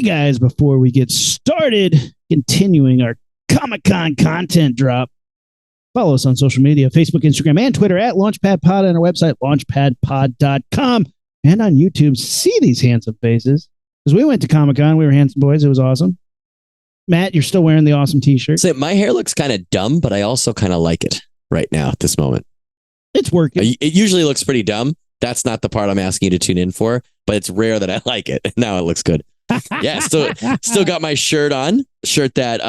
Hey guys, before we get started, continuing our Comic-Con content drop, follow us on social media, Facebook, Instagram, and Twitter at LaunchpadPod, and our website, launchpadpod.com, and on YouTube. See these handsome faces. Because we went to Comic-Con, we were handsome boys, it was awesome. Matt, you're still wearing the awesome t-shirt. So my hair looks kind of dumb, but I also kind of like it right now at this moment. It's working. It usually looks pretty dumb. That's not the part I'm asking you to tune in for, but it's rare that I like it. Now it looks good. Yeah, still got my shirt on. Shirt that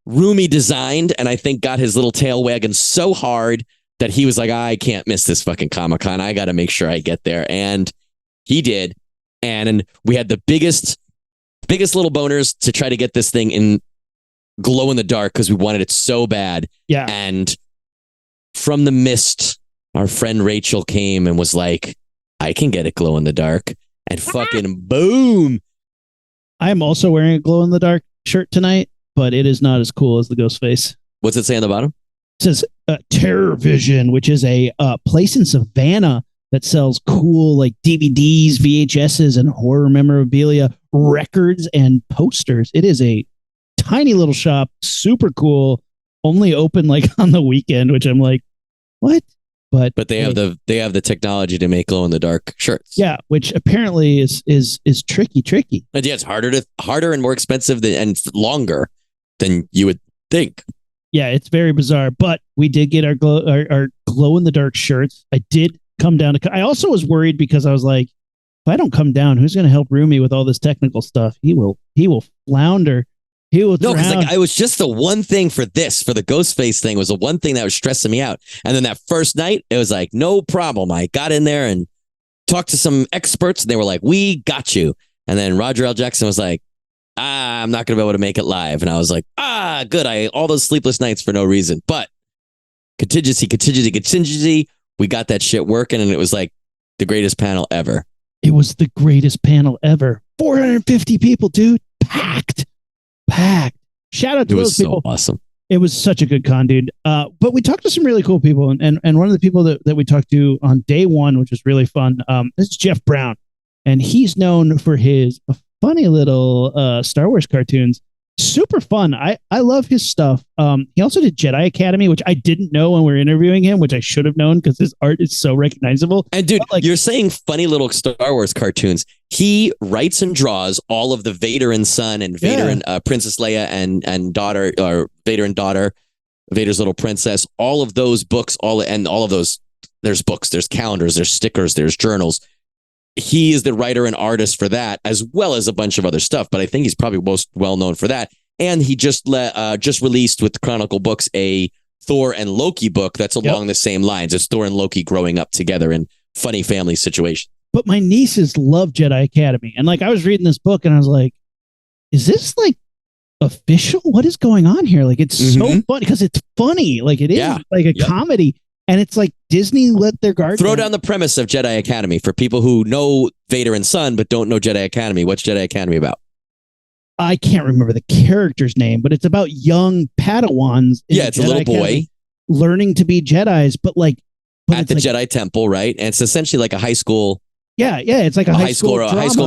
Rumi designed, and I think got his little tail wagging so hard that he was like, I can't miss this fucking Comic-Con. I got to make sure I get there. And he did. And we had the biggest little boners to try to get this thing in glow in the dark because we wanted it so bad. Yeah. And from the mist, our friend Rachel came and was like, I can get it glow in the dark. And fucking boom. I am also wearing a glow in the dark shirt tonight, but it is not as cool as the ghost face. What's it say on the bottom? It says Terror Vision, which is a place in Savannah that sells cool like DVDs, VHSs, and horror memorabilia, records, and posters. It is a tiny little shop, super cool, only open like on the weekend, which I'm like, what? But they have the technology to make glow in the dark shirts. Yeah, which apparently is tricky. And yeah, it's harder and more expensive and longer than you would think. Yeah, it's very bizarre. But we did get our glow in the dark shirts. I did come down to. I also was worried because I was like, if I don't come down, who's going to help Rumi with all this technical stuff? He will flounder. He will drown. No, because I was just the one thing for the ghost face thing was the one thing that was stressing me out. And then that first night, it was like, no problem. I got in there and talked to some experts, and they were like, we got you. And then Roger L. Jackson was like, I'm not going to be able to make it live. And I was like, good. All those sleepless nights for no reason. But contingency. We got that shit working, and it was like the greatest panel ever. It was the greatest panel ever. 450 people, dude. Packed. Shout out to those people. It was so awesome. It was such a good con, dude. But we talked to some really cool people, and one of the people that we talked to on day one, which was really fun, this is Jeff Brown, and he's known for his funny little Star Wars cartoons. Super fun. I love his stuff. He also did Jedi Academy, which I didn't know when we were interviewing him, which I should have known because his art is so recognizable. And dude, you're saying funny little Star Wars cartoons. He writes and draws all of the Vader and Son and Vader and Princess Leia and daughter, or Vader and daughter, Vader's little princess. All of those books, all of those. There's books, there's calendars, there's stickers, there's journals. He is the writer and artist for that, as well as a bunch of other stuff. But I think he's probably most well known for that. And he just released with Chronicle Books a Thor and Loki book that's along the same lines. It's Thor and Loki growing up together in funny family situations. But my nieces love Jedi Academy, and like I was reading this book, and I was like, "Is this like official? What is going on here? Like it's so funny because it's funny, like it is like a comedy." And it's like Disney let their guard Throw down the premise of Jedi Academy for people who know Vader and Son but don't know Jedi Academy. What's Jedi Academy about? I can't remember the character's name, but it's about young Padawans. It's a little boy learning to be Jedis, but at the Jedi Temple, right? And it's essentially like a high school. Yeah, it's like a high school,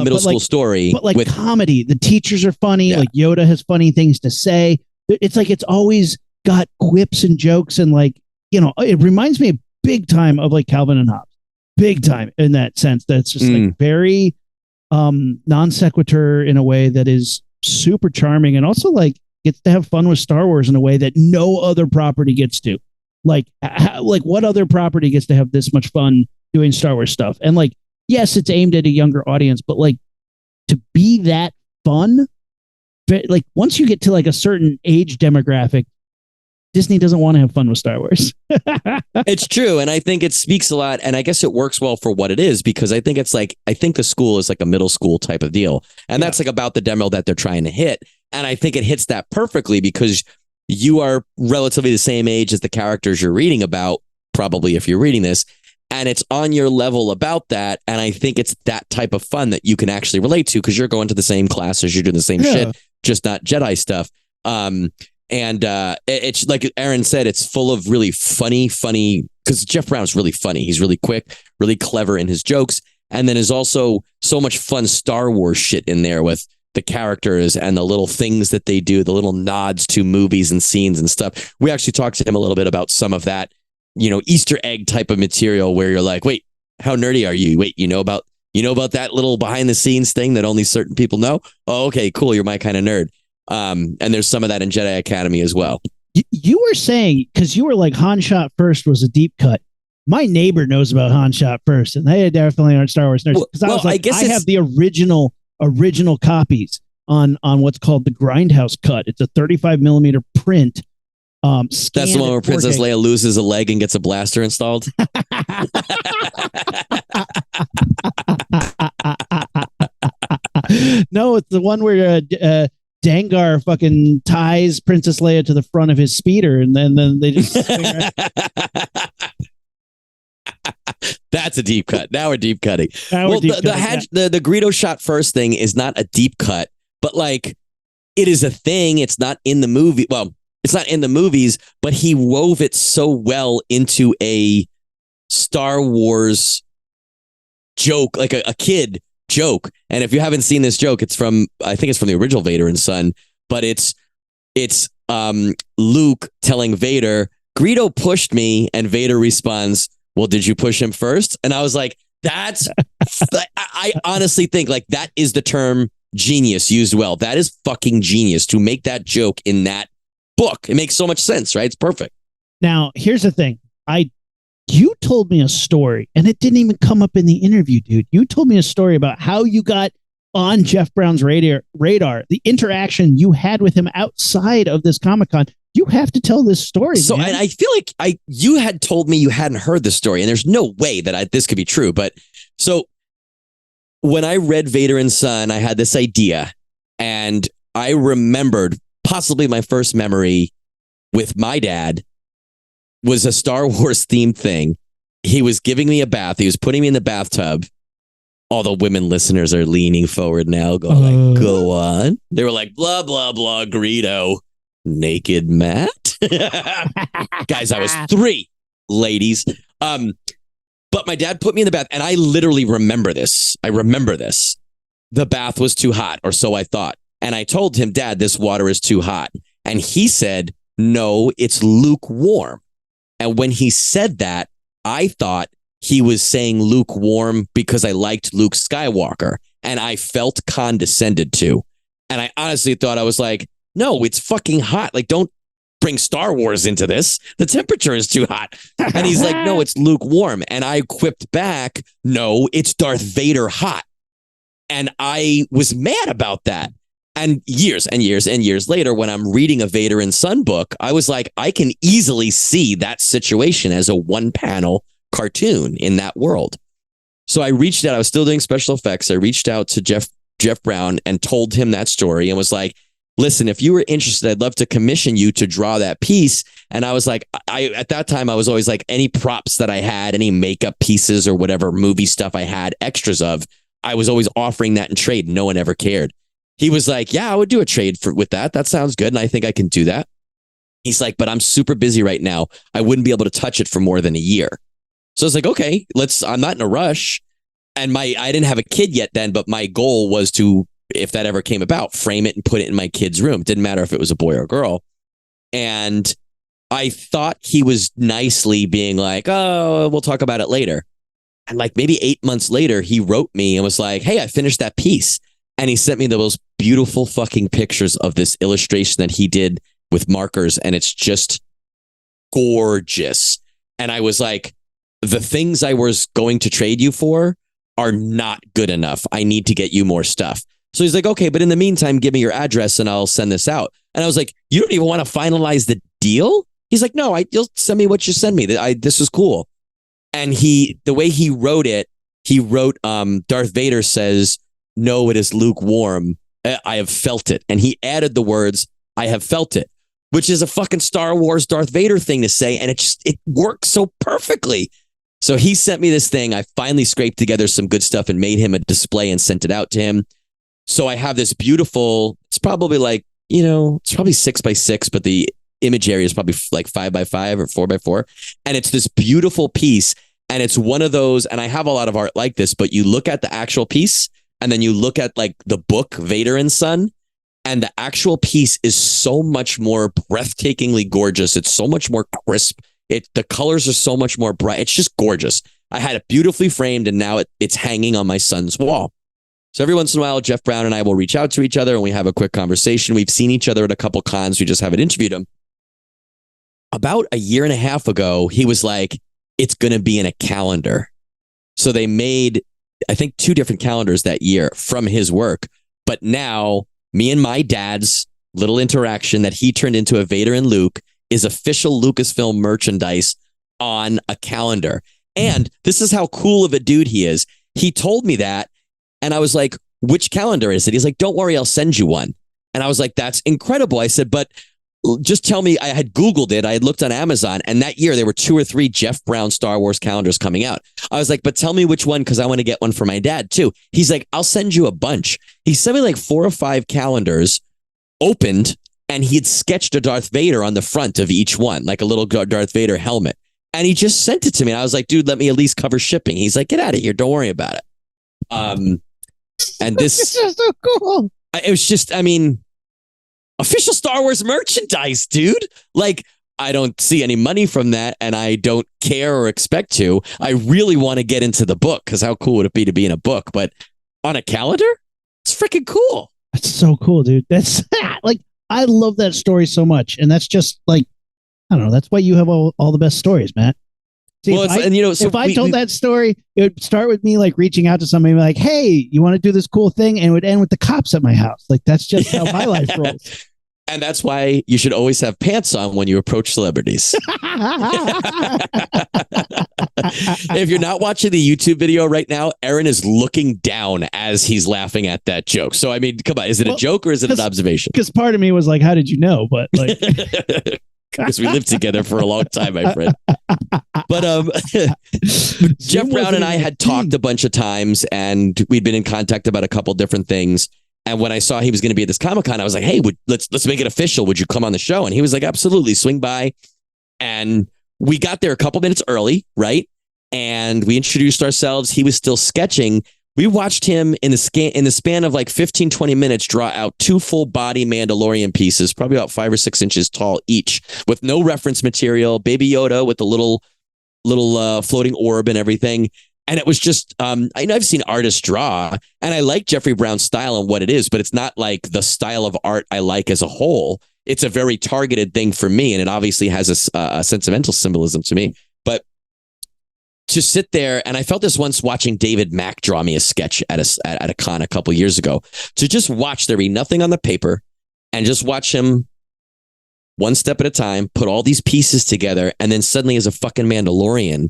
middle school story, but like with comedy. The teachers are funny. Like Yoda has funny things to say. It's like it's always got quips and jokes and like. You know, it reminds me big time of like Calvin and Hobbes, big time in that sense. That's just like very non sequitur in a way that is super charming, and also like gets to have fun with Star Wars in a way that no other property gets to. Like what other property gets to have this much fun doing Star Wars stuff? And like, yes, it's aimed at a younger audience, but like to be that fun, like once you get to like a certain age demographic, Disney doesn't want to have fun with Star Wars. It's true. And I think it speaks a lot. And I guess it works well for what it is, because I think the school is like a middle school type of deal. And that's like about the demo that they're trying to hit. And I think it hits that perfectly because you are relatively the same age as the characters you're reading about, probably if you're reading this. And it's on your level about that. And I think it's that type of fun that you can actually relate to because you're going to the same classes, you're doing the same shit, just not Jedi stuff. And it's like Aaron said, it's full of really funny, because Jeff Brown's really funny. He's really quick, really clever in his jokes. And then there's also so much fun Star Wars shit in there with the characters and the little things that they do, the little nods to movies and scenes and stuff. We actually talked to him a little bit about some of that, Easter egg type of material where you're like, wait, how nerdy are you? Wait, you know about that little behind the scenes thing that only certain people know? Oh, okay, cool. You're my kind of nerd. And there's some of that in Jedi Academy as well. You were saying, because you were like, Han Shot First was a deep cut. My neighbor knows about Han Shot First, and they definitely aren't Star Wars nerds. Because I was like, I have the original copies on what's called the Grindhouse cut. It's a 35 millimeter print. That's the one where Princess Leia loses a leg and gets a blaster installed. No, it's the one where Dengar fucking ties Princess Leia to the front of his speeder, and then they just. That's a deep cut. Now we're deep cutting. The Greedo Shot First thing is not a deep cut, but like it is a thing. It's not in the movie. Well, it's not in the movies, but he wove it so well into a Star Wars joke, like a kid joke. And if you haven't seen this joke, I think it's from the original Vader and Son, but it's Luke telling Vader, Greedo pushed me, and Vader responds, well, did you push him first? And I was like, I honestly think like that is the term genius used well. That is fucking genius to make that joke in that book. It makes so much sense, right? It's perfect. Now, here's the thing. You told me a story, and it didn't even come up in the interview, dude. You told me a story about how you got on Jeff Brown's radar, the interaction you had with him outside of this Comic-Con. You have to tell this story. So, man. And I feel like you had told me you hadn't heard the story, and there's no way that this could be true. But so when I read Vader and Son, I had this idea, and I remembered possibly my first memory with my dad was a Star Wars themed thing. He was giving me a bath. He was putting me in the bathtub. All the women listeners are leaning forward now, going like, go on. They were like, blah, blah, blah, Greedo. Naked Matt. Guys, I was 3, ladies. But my dad put me in the bath, and I literally remember this. The bath was too hot, or so I thought. And I told him, Dad, this water is too hot. And he said, no, it's lukewarm. And when he said that, I thought he was saying lukewarm because I liked Luke Skywalker, and I felt condescended to. And I honestly thought, I was like, no, it's fucking hot. Like, don't bring Star Wars into this. The temperature is too hot. And he's like, no, it's lukewarm. And I quipped back, no, it's Darth Vader hot. And I was mad about that. And years and years and years later, when I'm reading a Vader and Son book, I was like, I can easily see that situation as a one-panel cartoon in that world. So I reached out. I was still doing special effects. I reached out to Jeff Brown and told him that story and was like, listen, if you were interested, I'd love to commission you to draw that piece. And I was like, at that time, I was always like, any props that I had, any makeup pieces or whatever movie stuff I had extras of, I was always offering that in trade. No one ever cared. He was like, yeah, I would do a trade with that. That sounds good. And I think I can do that. He's like, but I'm super busy right now. I wouldn't be able to touch it for more than a year. So I was like, okay, I'm not in a rush. And I didn't have a kid yet then, but my goal was to, if that ever came about, frame it and put it in my kid's room. It didn't matter if it was a boy or a girl. And I thought he was nicely being like, oh, we'll talk about it later. And like maybe 8 months later, he wrote me and was like, hey, I finished that piece. And he sent me the most beautiful fucking pictures of this illustration that he did with markers. And it's just gorgeous. And I was like, the things I was going to trade you for are not good enough. I need to get you more stuff. So he's like, okay, but in the meantime, give me your address and I'll send this out. And I was like, you don't even want to finalize the deal? He's like, no, you'll send me what you send me. This was cool. And the way he wrote it, he wrote, Darth Vader says, no, it is lukewarm. I have felt it. And he added the words, I have felt it, which is a fucking Star Wars Darth Vader thing to say. And it works so perfectly. So he sent me this thing. I finally scraped together some good stuff and made him a display and sent it out to him. So I have this beautiful, it's probably like, it's probably 6x6, but the image area is probably like 5x5 or 4x4. And it's this beautiful piece. And it's one of those, and I have a lot of art like this, but you look at the actual piece and then you look at like the book Vader and Son, and the actual piece is so much more breathtakingly gorgeous. It's so much more crisp. The colors are so much more bright. It's just gorgeous. I had it beautifully framed, and now it's hanging on my son's wall. So every once in a while, Jeff Brown and I will reach out to each other and we have a quick conversation. We've seen each other at a couple cons. We just haven't interviewed him. About a year and a half ago, he was like, it's going to be in a calendar. So they made, I think, 2 different calendars that year from his work. But now me and my dad's little interaction that he turned into a Vader and Luke is official Lucasfilm merchandise on a calendar. And this is how cool of a dude he is. He told me that. And I was like, which calendar is it? He's like, don't worry, I'll send you one. And I was like, that's incredible. I said, but just tell me. I had Googled it. I had looked on Amazon. And that year there were 2 or 3 Jeff Brown Star Wars calendars coming out. I was like, but tell me which one, because I want to get one for my dad too. He's like, I'll send you a bunch. He sent me like 4 or 5 calendars opened, and he had sketched a Darth Vader on the front of each one, like a little Darth Vader helmet. And he just sent it to me. And I was like, dude, let me at least cover shipping. He's like, get out of here. Don't worry about it. And this is just so cool. It was just, I mean, official Star Wars merchandise, dude. Like, I don't see any money from that, and I don't care or expect to. I really want to get into the book, because how cool would it be to be in a book? But on a calendar, it's freaking cool. That's so cool, dude. That's like, I love that story so much, and that's just like, I don't know. That's why you have all the best stories, Matt. See, well, if I told that story, it would start with me like reaching out to somebody like, hey, you want to do this cool thing? And it would end with the cops at my house. Like, that's just how my life rolls. And that's why you should always have pants on when you approach celebrities. If you're not watching the YouTube video right now, Aaron is looking down as he's laughing at that joke. So, I mean, come on. Is it a joke or is it an observation? Because part of me was like, how did you know? But like... Because we lived together for a long time, my friend. But Jeff Brown and I had talked a bunch of times, and we'd been in contact about a couple different things. And when I saw he was going to be at this Comic-Con, I was like, hey, let's make it official. Would you come on the show? And he was like, absolutely, swing by. And we got there a couple minutes early, right? And we introduced ourselves. He was still sketching. We watched him in the span of like 15, 20 minutes draw out 2 full body Mandalorian pieces, probably about 5 or 6 inches tall each, with no reference material, Baby Yoda with the little floating orb and everything. And it was just, I know I've seen artists draw, and I like Jeffrey Brown's style and what it is, but it's not like the style of art I like as a whole. It's a very targeted thing for me, and it obviously has a sentimental symbolism to me. But to sit there, and I felt this once watching David Mack draw me a sketch at a con a couple years ago, to just watch there be nothing on the paper and just watch him one step at a time, put all these pieces together, and then suddenly as a fucking Mandalorian,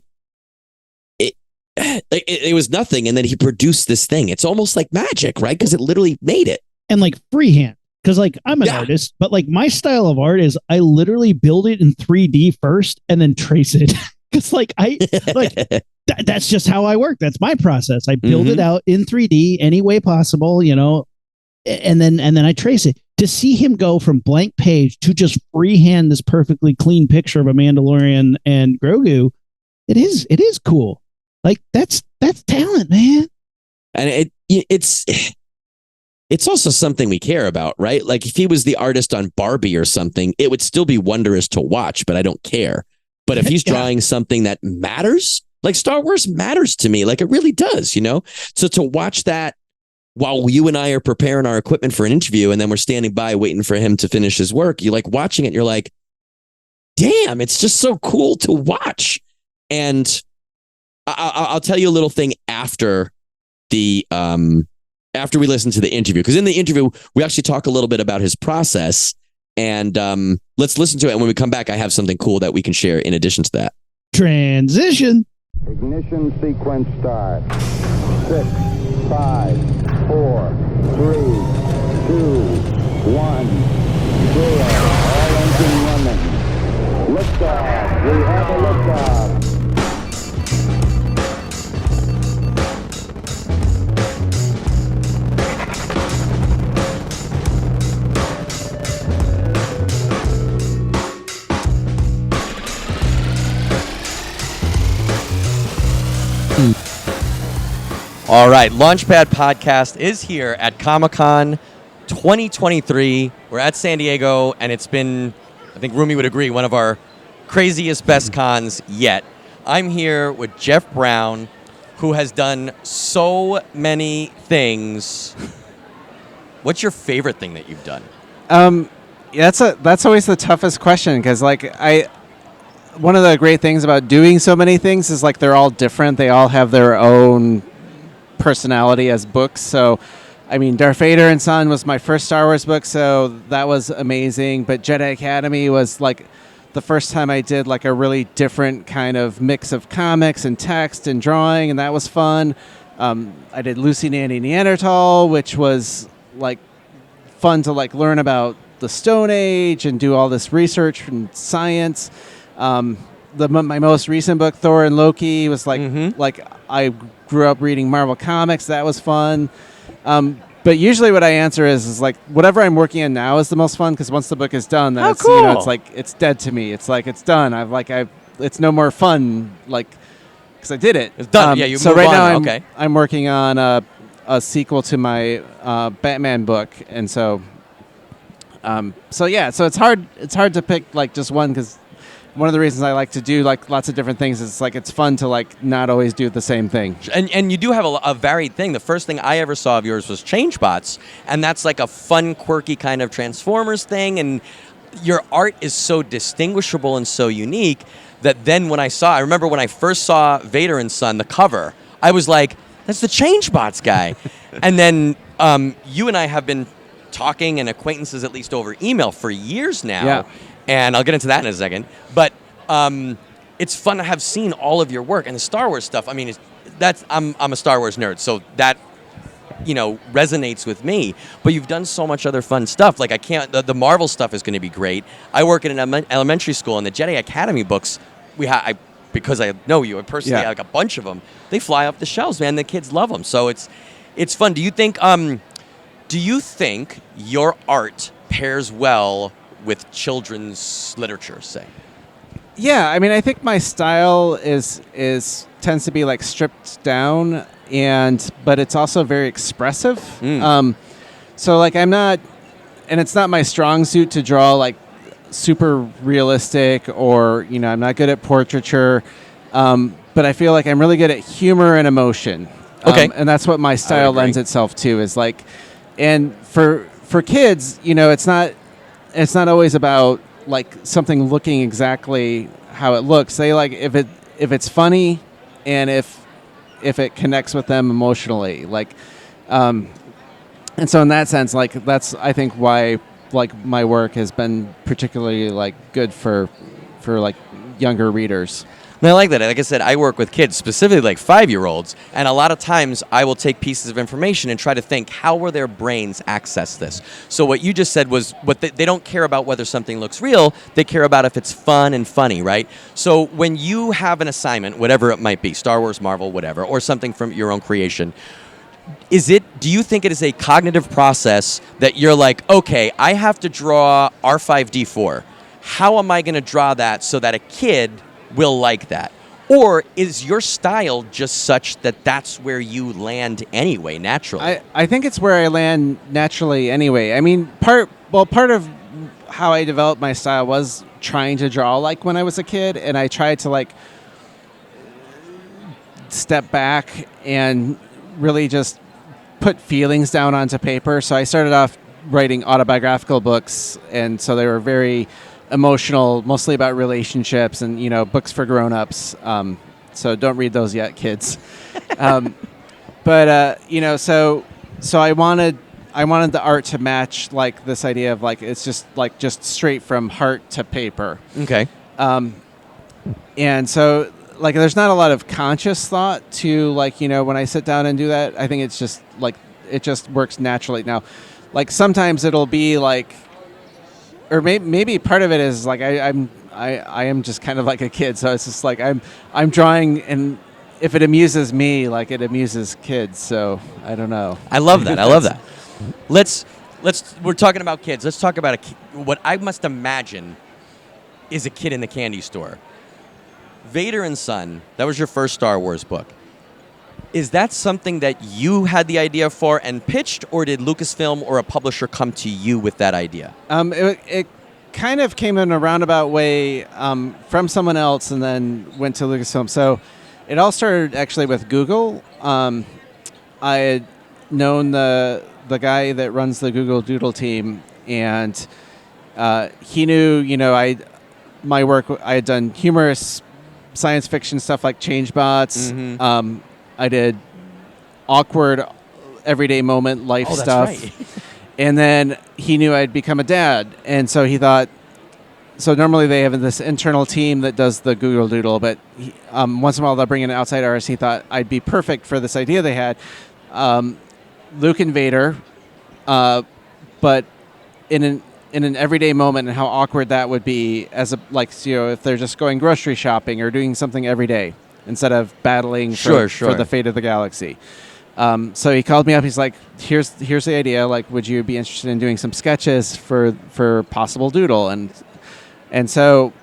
it was nothing. And then he produced this thing. It's almost like magic, right? Because it literally made it. And like freehand. Because like I'm an artist, but like my style of art is I literally build it in 3D first and then trace it. Because like that's just how I work. That's my process. I build it out in 3D any way possible, you know, and then I trace it. To see him go from blank page to just freehand this perfectly clean picture of a Mandalorian and Grogu, it is cool. Like that's talent, man. And it's also something we care about, right? Like if he was the artist on Barbie or something, it would still be wondrous to watch, but I don't care. But if he's drawing something that matters, like Star Wars matters to me, like it really does, you know? So to watch that while you and I are preparing our equipment for an interview, and then we're standing by waiting for him to finish his work, you like watching it, you're like, damn, it's just so cool to watch. And I'll tell you a little thing after we listen to the interview, because in the interview, we actually talk a little bit about his process. And let's listen to it. And when we come back, I have something cool that we can share in addition to that. Transition. Ignition sequence start. 6, 5, 4, 3, 2, 1, 0. All engine running. Liftoff. We have a liftoff. All right, Launchpad Podcast is here at Comic-Con 2023. We're at San Diego, and it's been, I think Rumi would agree, one of our craziest, best cons yet. I'm here with Jeff Brown, who has done so many things. What's your favorite thing that you've done? That's always the toughest question, because one of the great things about doing so many things is like they're all different. They all have their own personality as books. So, I mean, Vader and Son was my first Star Wars book, so that was amazing. But Jedi Academy was like the first time I did like a really different kind of mix of comics and text and drawing, and that was fun. I did Lucy Nanny Neanderthal, which was like fun to like learn about the Stone Age and do all this research and science. My most recent book, Thor and Loki, was like I grew up reading Marvel comics. That was fun. But usually what I answer is like whatever I'm working on now is the most fun, because once the book is done, then it's cool. it's like it's dead to me. It's like it's done. It's no more fun, like, because I did it. It's done. Yeah, you so move right on. now I'm working on a sequel to my Batman book, and so it's hard to pick like just one, because one of the reasons I like to do like lots of different things is like it's fun to like not always do the same thing. And you do have a varied thing. The first thing I ever saw of yours was Changebots, and that's like a fun, quirky kind of Transformers thing. And your art is so distinguishable and so unique that then I remember when I first saw Vader and Son, the cover, I was like, that's the Changebots guy. And then you and I have been talking and acquaintances at least over email for years now. Yeah. And I'll get into that in a second. But it's fun to have seen all of your work and the Star Wars stuff. I mean, I'm a Star Wars nerd, so that resonates with me. But you've done so much other fun stuff. Like the Marvel stuff is going to be great. I work in an elementary school, and the Jedi Academy books because I know you, I personally have like a bunch of them. They fly off the shelves, man. The kids love them, so it's fun. Do you think your art pairs well with children's literature, say? Yeah, I mean, I think my style tends to be like stripped down, but it's also very expressive. So like I'm not, and it's not my strong suit to draw like super realistic, or I'm not good at portraiture, but I feel like I'm really good at humor and emotion. Okay, and that's what my style lends itself to, is like, and for kids, it's not always about like something looking exactly how it looks. They like if it's funny, and if it connects with them emotionally, like, and so in that sense, like that's I think why like my work has been particularly like good for like younger readers. And I like that. Like I said, I work with kids, specifically like 5-year-olds, and a lot of times I will take pieces of information and try to think, how will their brains access this? So what you just said was they don't care about whether something looks real, they care about if it's fun and funny, right? So when you have an assignment, whatever it might be, Star Wars, Marvel, whatever, or something from your own creation, do you think it is a cognitive process that you're like, okay, I have to draw R5D4. How am I going to draw that so that a kid will like that? Or is your style just such that that's where you land anyway, naturally? I think it's where I land naturally anyway. I mean, part of how I developed my style was trying to draw like when I was a kid, and I tried to like step back and really just put feelings down onto paper. So I started off writing autobiographical books, and so they were very emotional, mostly about relationships, and books for grown-ups. So don't read those yet, kids. But so I wanted the art to match like this idea of like it's just straight from heart to paper. Okay. And so like there's not a lot of conscious thought to like when I sit down and do that. I think it's just like it just works naturally. Now, like sometimes it'll be like, or maybe part of it is like I am just kind of like a kid, so it's just like I'm drawing, and if it amuses me, like it amuses kids. So I don't know. I love that. I love that. We're talking about kids. Let's talk about what I must imagine is a kid in the candy store. Vader and Son. That was your first Star Wars book. Is that something that you had the idea for and pitched, or did Lucasfilm or a publisher come to you with that idea? It kind of came in a roundabout way from someone else and then went to Lucasfilm. So it all started actually with Google. I had known the guy that runs the Google Doodle team, and he knew, my work. I had done humorous science fiction stuff like ChangeBots. Mm-hmm. I did awkward, everyday moment life Oh, that's stuff. right. And then he knew I'd become a dad. And so he thought, so normally they have this internal team that does the Google Doodle, but once in a while they'll bring in outside artists. He thought I'd be perfect for this idea they had. Luke and Vader, but in an everyday moment, and how awkward that would be as if they're just going grocery shopping or doing something every day instead of battling for the fate of the galaxy. So he called me up. He's like, "Here's the idea. Like, would you be interested in doing some sketches for possible Doodle?" And so,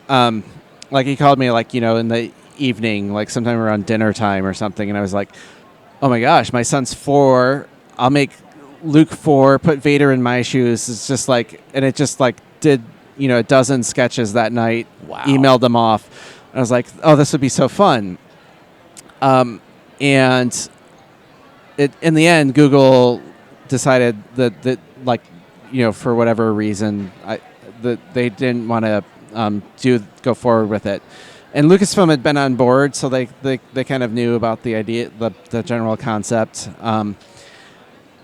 he called me in the evening, like sometime around dinner time or something, and I was like, "Oh my gosh, my son's 4. I'll make Luke 4. Put Vader in my shoes." It's just and it just did a dozen sketches that night. Wow. Emailed them off. I was like, "Oh, this would be so fun." And in the end, Google decided that for whatever reason, that they didn't want to go forward with it. And Lucasfilm had been on board, so they kind of knew about the idea, the general concept.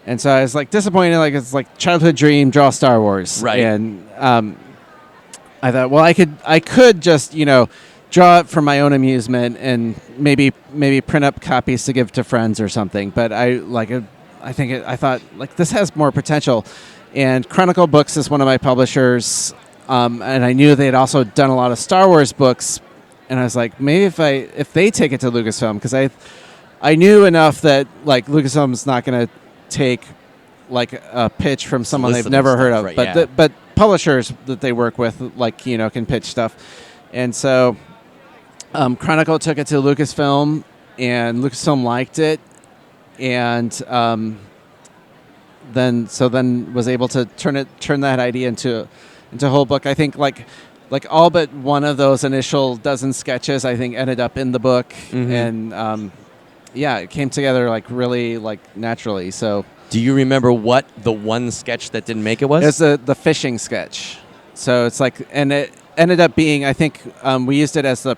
And so I was disappointed. It's childhood dream, draw Star Wars, right? And I thought, well, I could just draw it for my own amusement and maybe print up copies to give to friends or something. But I thought this has more potential. And Chronicle Books is one of my publishers, and I knew they had also done a lot of Star Wars books. And I was like, maybe if they take it to Lucasfilm, because I knew enough that Lucasfilm's not going to take a pitch from someone they've never heard of, right, but yeah. but publishers that they work with can pitch stuff. And so Chronicle took it to Lucasfilm, and Lucasfilm liked it, and then was able to turn that idea into a whole book. I think all but one of those initial dozen sketches I think ended up in the book. Mm-hmm. And it came together really naturally. So do you remember what the one sketch that didn't make it was? It's the fishing sketch. So it's and it ended up being, I think we used it as a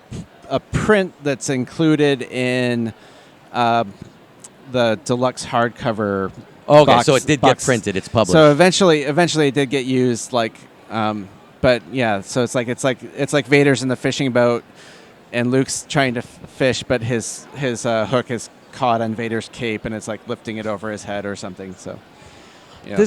print that's included in the deluxe hardcover. Okay, box, so it did get printed. It's published. So eventually it did get used. But yeah, so it's like Vader's in the fishing boat, and Luke's trying to fish, but his hook is caught on Vader's cape, and it's lifting it over his head or something. So, yeah.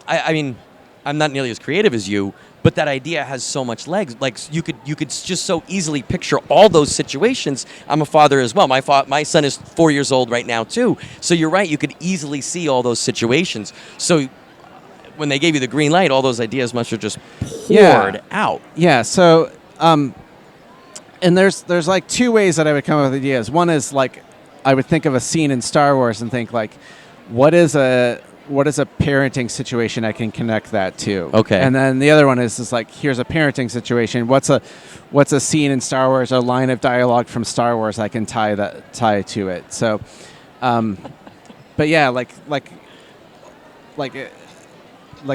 I mean, I'm not nearly as creative as you, but that idea has so much legs. You could just so easily picture all those situations. I'm a father as well. My son is 4 years old right now too. So you're right. You could easily see all those situations. So when they gave you the green light, all those ideas must have just poured out. Yeah. So, and there's two ways that I would come up with ideas. One is I would think of a scene in Star Wars and think what is a parenting situation I can connect that to? Okay. And then the other one is here's a parenting situation. What's a scene in Star Wars, a line of dialogue from Star Wars I can tie to it. So, but yeah,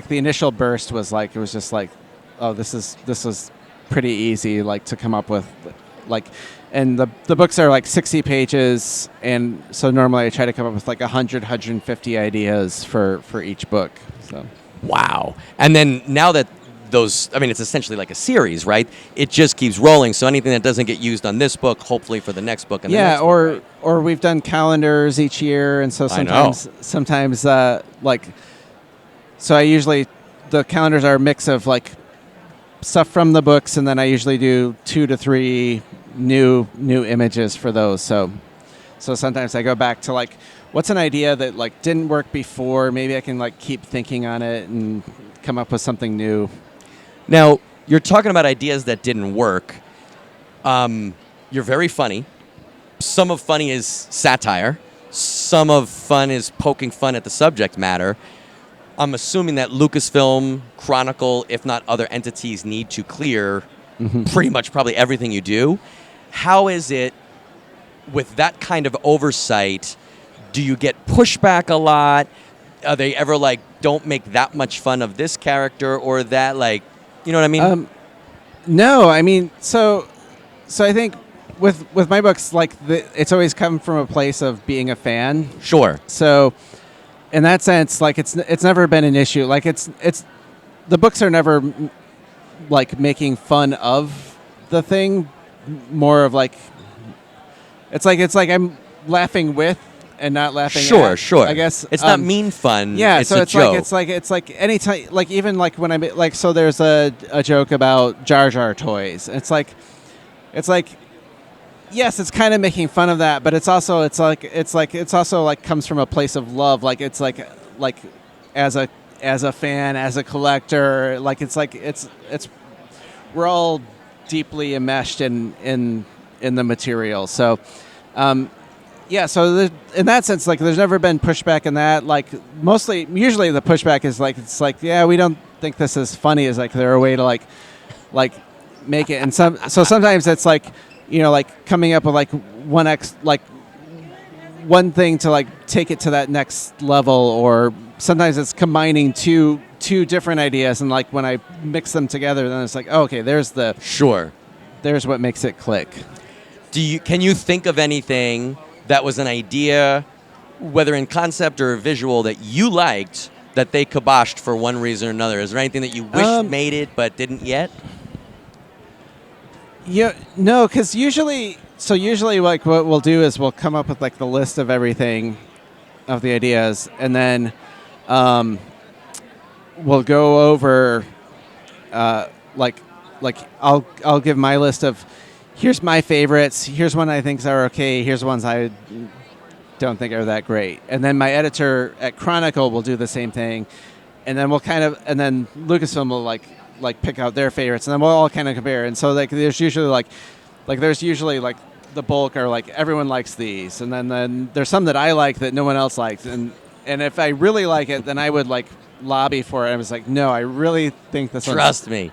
the initial burst was it was just oh, this was pretty easy to come up with, and the books are 60 pages, and so normally I try to come up with 150 ideas for each book. So wow. And then now that it's essentially like a series, right? It just keeps rolling. So anything that doesn't get used on this book, hopefully for the next book. And the next book, right? or we've done calendars each year, and so sometimes so I usually, the calendars are a mix of stuff from the books, and then I usually do 2 to 3 new images for those. So sometimes I go back to what's an idea that didn't work before? Maybe I can keep thinking on it and come up with something new. Now, you're talking about ideas that didn't work. You're very funny, some of funny is satire. Some of fun is poking fun at the subject matter. I'm assuming that Lucasfilm, Chronicle, if not other entities, need to clear pretty much probably everything you do. How is it with that kind of oversight? Do you get pushback a lot? Are they ever like, don't make that much fun of this character or that? Like, you know what I mean? No, I mean, so I think with my books, like it's always come from a place of being a fan. Sure. So in that sense, like it's never been an issue. Like it's the books are never like making fun of the thing. More of like it's like I'm laughing with and not laughing at. Sure. I guess it's not mean fun. Yeah, it's so a it's joke. like it's like anytime, like even like when I'm like, so there's a joke about Jar Jar toys. It's like yes, it's kind of making fun of that, but it's also like comes from a place of love. Like it's like as a fan, as a collector, it's we're all deeply enmeshed in the material. So yeah, so in that sense, like there's never been pushback in that. Like usually the pushback is like, it's like, yeah, we don't think this is funny. Is like they're a way to like make it. And so sometimes it's like, you know, like coming up with like one thing to like take it to that next level, or sometimes it's combining two different ideas, and like when I mix them together, then it's like, oh, okay, there's what makes it click. Can you think of anything that was an idea, whether in concept or visual, that you liked that they kiboshed for one reason or another? Is there anything that you wish made it but didn't yet? Yeah, no, because usually like what we'll do is we'll come up with like the list of everything, of the ideas, and then we'll go over like I'll give my list of, here's my favorites, here's one I think are okay, here's ones I don't think are that great, and then my editor at Chronicle will do the same thing, and then and then Lucasfilm will like pick out their favorites, and then we'll all kind of compare. And so like there's usually like the bulk are like everyone likes these, and then there's some that I like that no one else likes, and if I really like it, then I would like lobby for it. I was like, no, I really think this one. Trust me,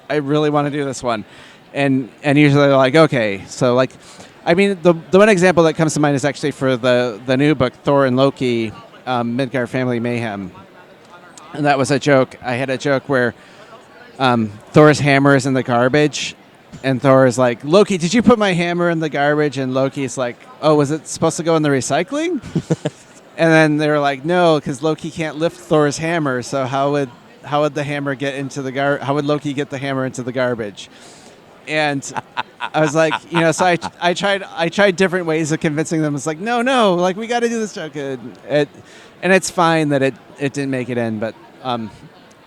I really want to do this one, and usually they're like, okay. So like, I mean, the one example that comes to mind is actually for the new book, Thor and Loki, Midgard Family Mayhem, and that was a joke. I had a joke where Thor's hammer is in the garbage, and Thor is like, Loki, did you put my hammer in the garbage? And Loki's like, oh, was it supposed to go in the recycling? And then they were like, no, because Loki can't lift Thor's hammer, so how would the hammer get into the how would Loki get the hammer into the garbage? And I was like, you know, so I tried different ways of convincing them. It's like, no, like we got to do this joke, and it's fine that it didn't make it in, but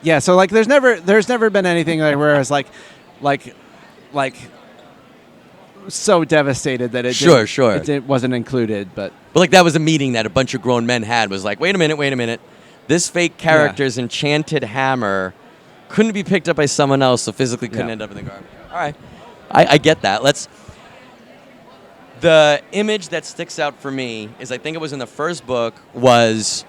yeah. So like, there's never been anything like where I was like so devastated that it wasn't included, but like that was a meeting that a bunch of grown men had. Was like, wait a minute, this fake character's enchanted hammer couldn't be picked up by someone else, so physically couldn't end up in the garbage. All right, I get that. The image that sticks out for me is, I think it was in the first book, was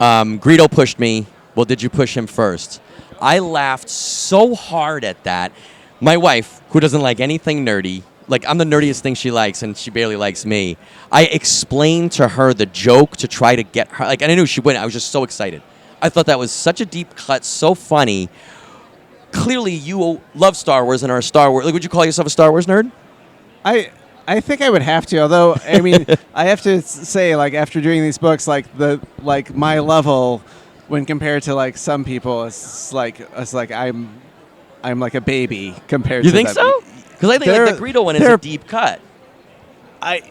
Greedo pushed me. Well, did you push him first? I laughed so hard at that. My wife, who doesn't like anything nerdy, like I'm the nerdiest thing she likes, and she barely likes me. I explained to her the joke to try to get her, like, and I knew she wouldn't. I was just so excited. I thought that was such a deep cut, so funny. Clearly, you love Star Wars and are a Star Wars. Like, would you call yourself a Star Wars nerd? I think I would have to. Although, I mean, I have to say, like, after doing these books, like my level, when compared to like some people, it's like I'm like a baby compared to. You think so? Because I think like the Greedo one is a deep cut.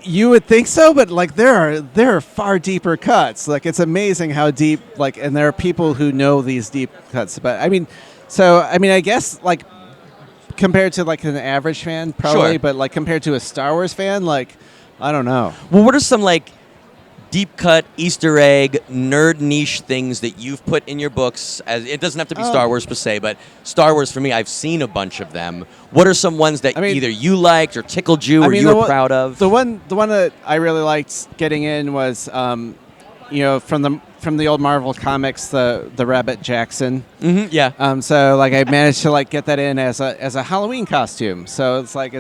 You would think so, but like there are far deeper cuts. Like, it's amazing how deep. Like, and there are people who know these deep cuts. But I mean, I guess like compared to like an average fan, probably. Sure. But like compared to a Star Wars fan, like, I don't know. Well, what are some like deep cut Easter egg nerd niche things that you've put in your books? As it doesn't have to be Star Wars per se, but Star Wars for me, I've seen a bunch of them. What are some ones that either you liked or tickled you, or you were proud of? The one that I really liked getting in was, from the old Marvel comics, the Rabbit Jackson. Mm-hmm, yeah. So like I managed to like get that in as a Halloween costume. So it's like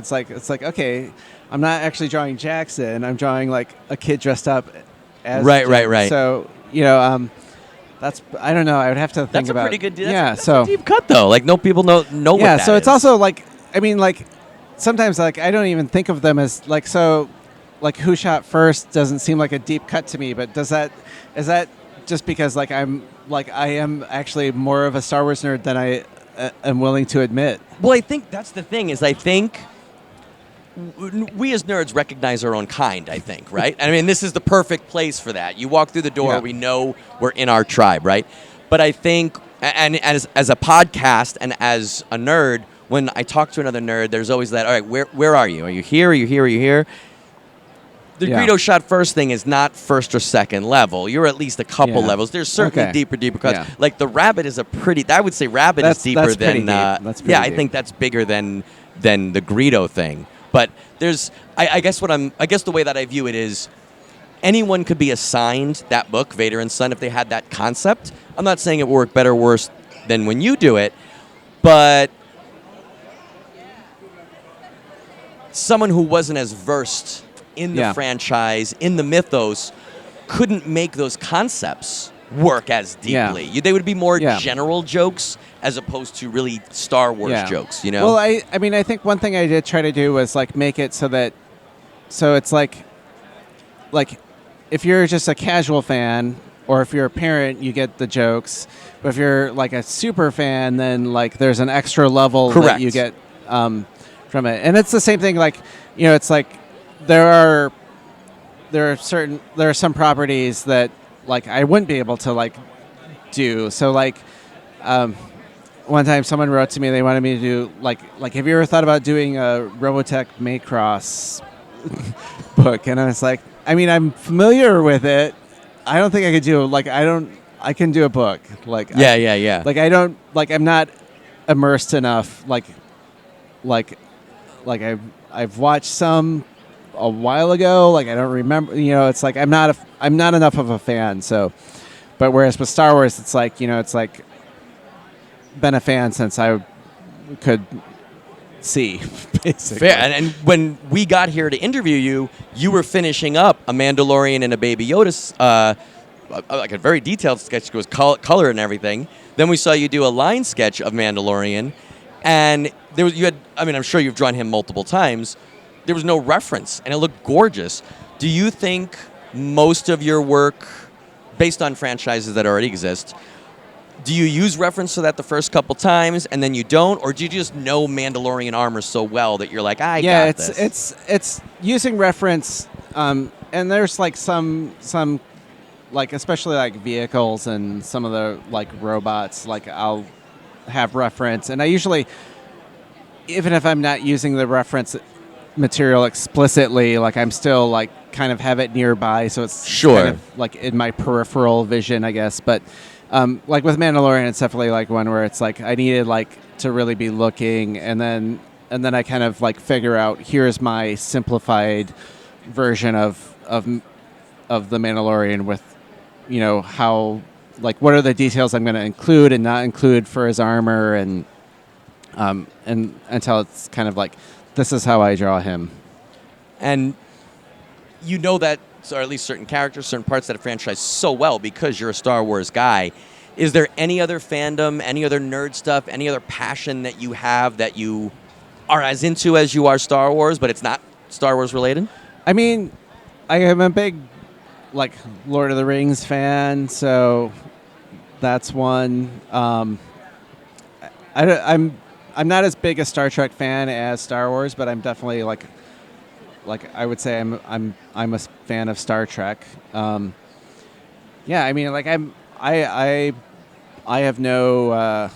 okay, I'm not actually drawing Jackson. I'm drawing like a kid dressed up as right. So that's, I don't know. I would have to think about. That's a pretty good. That's so a deep cut though. Like no people know what that so it's is. also like, I mean, like sometimes like I don't even think of them as like, so like Who Shot First doesn't seem like a deep cut to me, but is that just because like I am actually more of a Star Wars nerd than I am willing to admit? Well, I think that's the thing is I think we as nerds recognize our own kind, I think, right? I mean, this is the perfect place for that. You walk through the door, we know we're in our tribe, right? But I think, and as a podcast and as a nerd, when I talk to another nerd, there's always that, all right, where are you? Are you here? Are you here? Are you here? The Greedo Shot First thing is not first or second level. You're at least a couple levels. There's certainly deeper cuts. Yeah. Like the Rabbit is I would say Rabbit is deeper than. That's pretty I think that's bigger than the Greedo thing. But there's, I guess the way that I view it is, anyone could be assigned that book, Vader and Son, if they had that concept. I'm not saying it would work better or worse than when you do it, but someone who wasn't as versed in the franchise, in the mythos, couldn't make those concepts work as deeply. They would be more general jokes as opposed to really Star Wars jokes, you know? Well, I mean, I think one thing I did try to do was like make it so it's like if you're just a casual fan or if you're a parent, you get the jokes. But if you're like a super fan, then like there's an extra level that you get from it. And it's the same thing, like, you know, it's like there are some properties that like I wouldn't be able to like do. So like one time someone wrote to me, they wanted me to do like have you ever thought about doing a Robotech Macross book? And I was like, I mean, I'm familiar with it. I don't think I could do I can do a book. Like yeah. Like I don't like I'm not immersed enough like I've watched some a while ago, like I don't remember, you know, it's like I'm not enough of a fan. So, but whereas with Star Wars, it's like, you know, it's like been a fan since I could see, basically. Fair. And when we got here to interview you, you were finishing up a Mandalorian and a Baby Yoda, like a very detailed sketch with color and everything. Then we saw you do a line sketch of Mandalorian, and I'm sure you've drawn him multiple times. There was no reference, and it looked gorgeous. Do you think most of your work, based on franchises that already exist, do you use reference to that the first couple times, and then you don't, or do you just know Mandalorian armor so well that you're like, got this? It's using reference, and there's like some like especially like vehicles and some of the like robots, like I'll have reference, and I usually, even if I'm not using the reference material explicitly, like I'm still like kind of have it nearby, so it's kind of like in my peripheral vision, I guess. But like with Mandalorian, it's definitely like one where it's like I needed like to really be looking, and then I kind of like figure out, here's my simplified version of the Mandalorian with, you know, how, like, what are the details I'm going to include and not include for his armor, and until it's kind of like, this is how I draw him. And you know that, or at least certain characters, certain parts of that franchise so well because you're a Star Wars guy. Is there any other fandom, any other nerd stuff, any other passion that you have that you are as into as you are Star Wars, but it's not Star Wars related? I mean, I am a big, like, Lord of the Rings fan, so that's one. I'm not as big a Star Trek fan as Star Wars, but I'm definitely like I would say I'm a fan of Star Trek. Yeah, I mean, like I have no.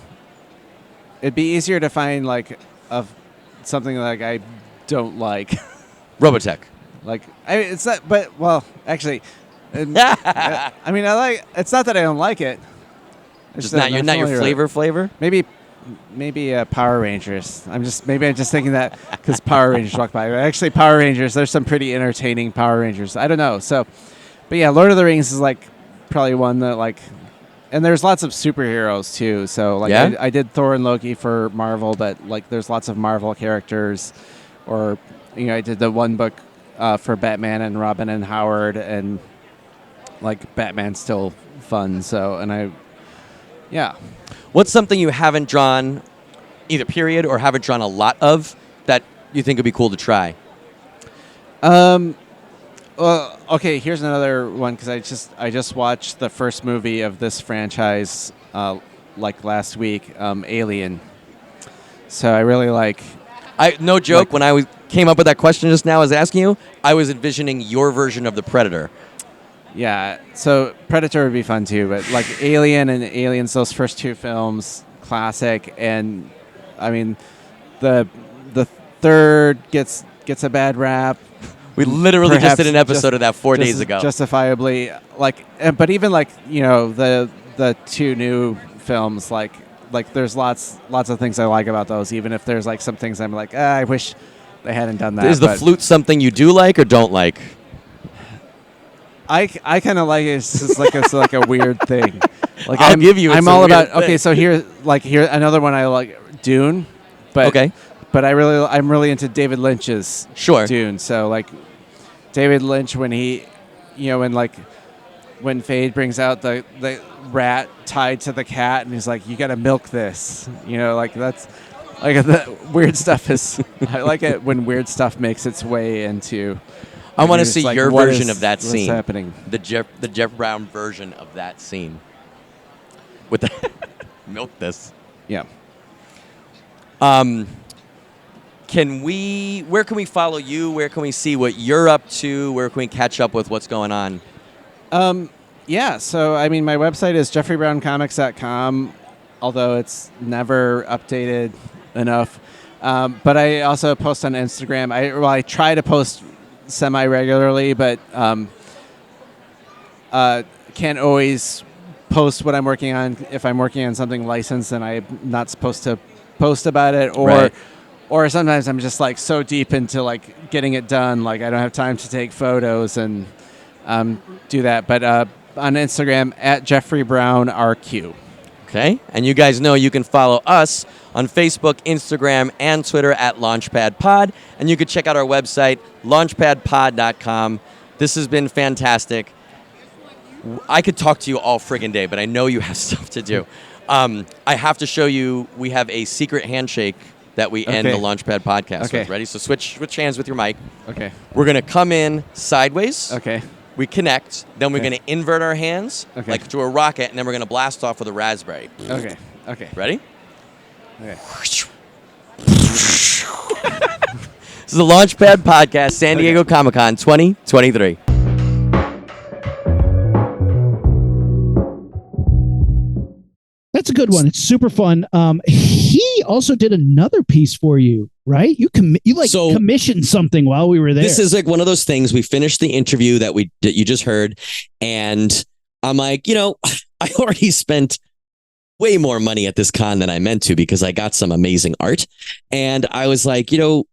It'd be easier to find like something like I don't like. Robotech. Like it's not, but well, actually, I mean, I like. It's not that I don't like it. It's not your flavor. Maybe Power Rangers. I'm just thinking that because Power Rangers walk by. Actually, Power Rangers. There's some pretty entertaining Power Rangers. I don't know. So, but yeah, Lord of the Rings is like probably one that like, and there's lots of superheroes too. So like, Yeah? I did Thor and Loki for Marvel, but like, there's lots of Marvel characters, or I did the one book for Batman and Robin and Howard, and like Batman's still fun. So, and yeah. What's something you haven't drawn, either period or haven't drawn a lot of, that you think would be cool to try? Well, okay. Here's another one because I just watched the first movie of this franchise like last week, Alien. So I really like. No joke. When I came up with that question just now, I was asking you, I was envisioning your version of the Predator. Yeah, so Predator would be fun too, but like Alien and Aliens, those first two films, classic, and I mean, the third gets a bad rap. We literally just did an episode of that 4 days ago. Justifiably, but even the two new films, like there's lots of things I like about those, even if there's like some things I'm like, I wish they hadn't done that. Is the flute something you do like or don't like? I kind of like it. It's just like a weird thing. Like I'll give you. I'm all about. Okay, so here another one I like, Dune. But okay. But I'm really into David Lynch's Dune. So like David Lynch when when Fade brings out the rat tied to the cat and he's like, you got to milk this. Like that's like the weird stuff is. I like it when weird stuff makes its way into. I want to see your version of that scene. What's happening? The Jeff Brown version of that scene. With the milk this. Yeah. Where can we follow you? Where can we see what you're up to? Where can we catch up with what's going on? Yeah, so I mean my website is jeffreybrowncomics.com, although it's never updated enough. But I also post on Instagram. I try to post semi-regularly, but can't always post what I'm working on. If I'm working on something licensed, then I'm not supposed to post about it, or sometimes I'm just like so deep into like getting it done, like I don't have time to take photos and do that. But on Instagram at JeffreyBrownRQ. Okay, and you guys know you can follow us on Facebook, Instagram, and Twitter at LaunchpadPod. And you can check out our website, launchpadpod.com. This has been fantastic. I could talk to you all friggin' day, but I know you have stuff to do. I have to show you, we have a secret handshake that we end the Launchpad podcast with. Ready? So switch hands with your mic. Okay. We're going to come in sideways. Okay. We connect. Then we're going to invert our hands like to a rocket, and then we're going to blast off with a raspberry. Okay. Okay. Ready? Okay. This is the Launchpad Podcast, San Diego Comic-Con 2023. That's a good one. It's super fun. He also did another piece for you, right? You commissioned something while we were there. This is like one of those things. We finished the interview that you just heard, and I'm like, I already spent way more money at this con than I meant to because I got some amazing art, and I was like, let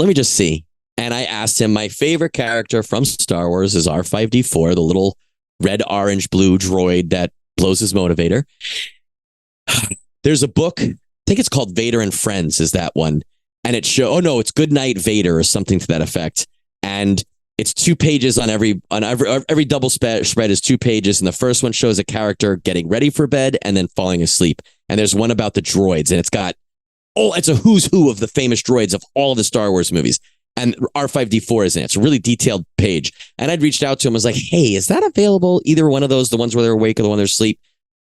me just see. And I asked him, my favorite character from Star Wars is R5D4, the little red, orange, blue droid that blows his motivator. There's a book, I think it's called Vader and Friends is that one. And it's Good Night Vader or something to that effect. And it's 2 pages on every double spread is 2 pages. And the first one shows a character getting ready for bed and then falling asleep. And there's one about the droids, and it's a who's who of the famous droids of all of the Star Wars movies. And R5D4 is in it. It's a really detailed page. And I'd reached out to him. I was like, hey, is that available? Either one of those, the ones where they're awake or the one they're asleep.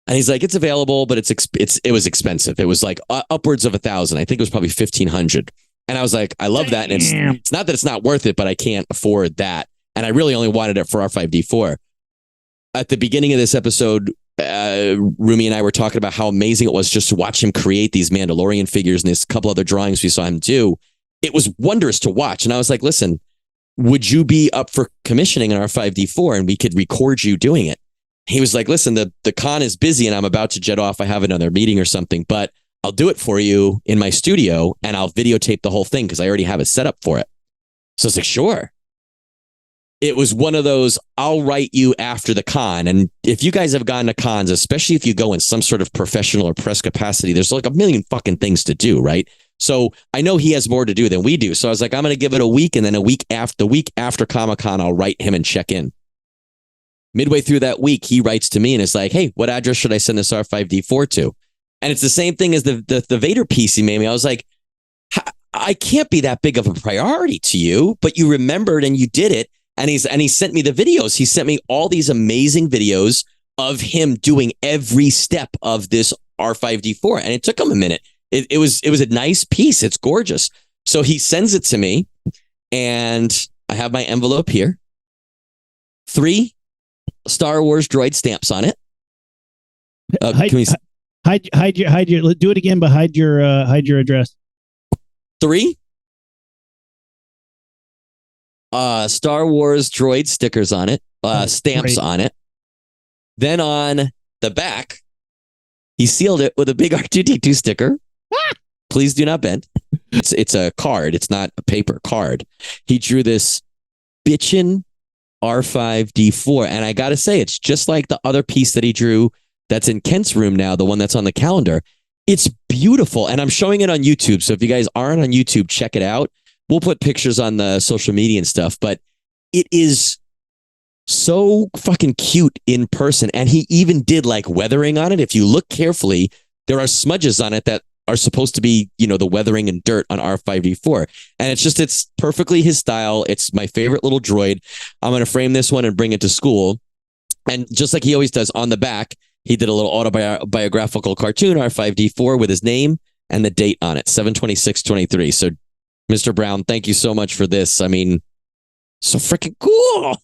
And he's like, it's available, but it was expensive. It was like upwards of $1,000. I think it was probably $1,500. And I was like, I love that. And it's not that it's not worth it, but I can't afford that. And I really only wanted it for R5D4. At the beginning of this episode, Rumi and I were talking about how amazing it was just to watch him create these Mandalorian figures and this couple other drawings we saw him do. It was wondrous to watch. And I was like, listen, would you be up for commissioning an R5D4 and we could record you doing it? He was like, listen, the con is busy and I'm about to jet off. I have another meeting or something, but I'll do it for you in my studio and I'll videotape the whole thing because I already have it set up for it. So I was like, sure. It was one of those, I'll write you after the con. And if you guys have gone to cons, especially if you go in some sort of professional or press capacity, there's like a million fucking things to do, right? So I know he has more to do than we do. So I was like, I'm going to give it a week. And then the week after Comic-Con, I'll write him and check in. Midway through that week, he writes to me and is like, hey, what address should I send this R5D4 to? And it's the same thing as the Vader piece he made me. I was like, I can't be that big of a priority to you, but you remembered and you did it. And he sent me the videos. He sent me all these amazing videos of him doing every step of this R5D4. And it took him a minute. It was a nice piece. It's gorgeous. So he sends it to me and I have my envelope here. 3 Star Wars droid stamps on it. Hide your do it again, but hide your address. 3 Star Wars droid stickers on it, stamps on it. Then on the back, he sealed it with a big R2D2 sticker. Please do not bend. It's a card. It's not a paper card. He drew this bitchin' R5D4. And I got to say, it's just like the other piece that he drew that's in Kent's room now, the one that's on the calendar. It's beautiful. And I'm showing it on YouTube. So if you guys aren't on YouTube, check it out. We'll put pictures on the social media and stuff, but it is so fucking cute in person. And he even did like weathering on it. If you look carefully, there are smudges on it that are supposed to be, the weathering and dirt on R5D4. And it's perfectly his style. It's my favorite little droid. I'm going to frame this one and bring it to school. And just like he always does on the back, he did a little autobiographical cartoon, R5D4, with his name and the date on it, 7/26/23. So, Mr. Brown, thank you so much for this. I mean, so freaking cool.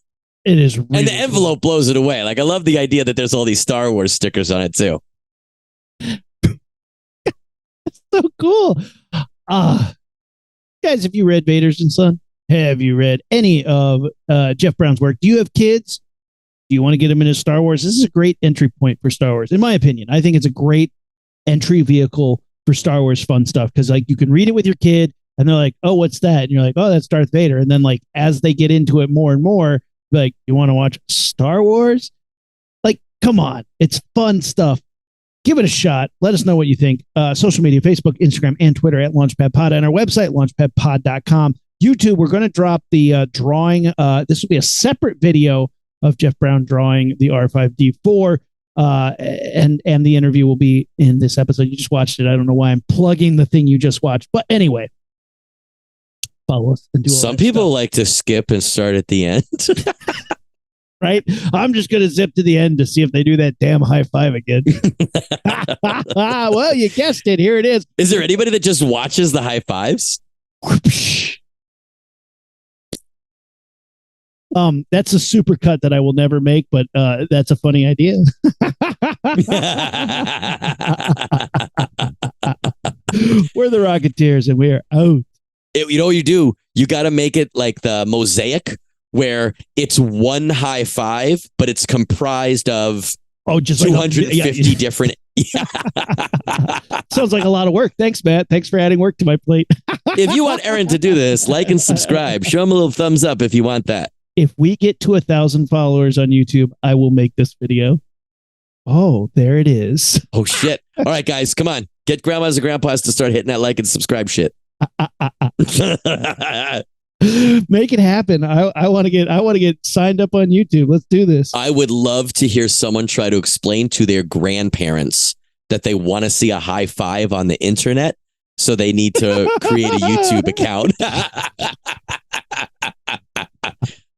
It is really and the envelope blows it away. Like, I love the idea that there's all these Star Wars stickers on it, too. So cool. Guys, have you read Vader and Son? Have you read any of Jeff Brown's work? Do you have kids? Do you want to get them into Star Wars? This is a great entry point for Star Wars. In my opinion, I think it's a great entry vehicle for Star Wars fun stuff because like you can read it with your kid and they're like, oh, what's that? And you're like, oh, that's Darth Vader. And then like as they get into it more and more, like, you want to watch Star Wars? Like, come on. It's fun stuff. Give it a shot. Let us know what you think. Social media, Facebook, Instagram, and Twitter at LaunchpadPod, and our website, launchpadpod.com. YouTube, we're going to drop the drawing. This will be a separate video of Jeff Brown drawing the R5D4, and the interview will be in this episode. You just watched it. I don't know why I'm plugging the thing you just watched. But anyway, follow us and do all Some that people stuff. like to skip and start at the end. Right? I'm just going to zip to the end to see if they do that damn high five again. Well, you guessed it. Here it is. Is there anybody that just watches the high fives? That's a super cut that I will never make, but that's a funny idea. We're the Rocketeers and we are out. You know what you do? You got to make it like the mosaic where it's one high five, but it's comprised of just 250 different. Sounds like a lot of work. Thanks, Matt. Thanks for adding work to my plate. If you want Aaron to do this, like and subscribe. Show him a little thumbs up if you want that. If we get to 1,000 followers on YouTube, I will make this video. Oh, there it is. Oh, shit. All right, guys, come on. Get grandmas and grandpas to start hitting that like and subscribe shit. Make it happen. I want to get signed up on YouTube. Let's do this. I would love to hear someone try to explain to their grandparents that they want to see a high five on the internet, so they need to create a YouTube account.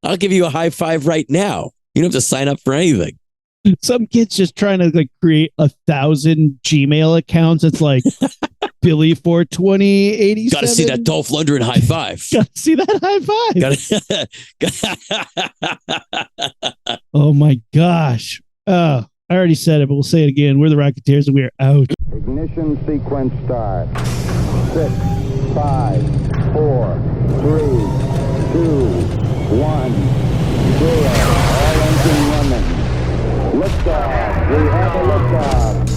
I'll give you a high five right now. You don't have to sign up for anything. Some kid's just trying to like create 1,000 Gmail accounts. It's like Billy 42087. Got to see that Dolph Lundgren high five. Got to see that high five. Oh my gosh. I already said it, but we'll say it again. We're the Rocketeers and we are out. Ignition sequence start. 6, 5, 4, 3, 2, 1, 0. All engine running. Liftoff. We have a liftoff.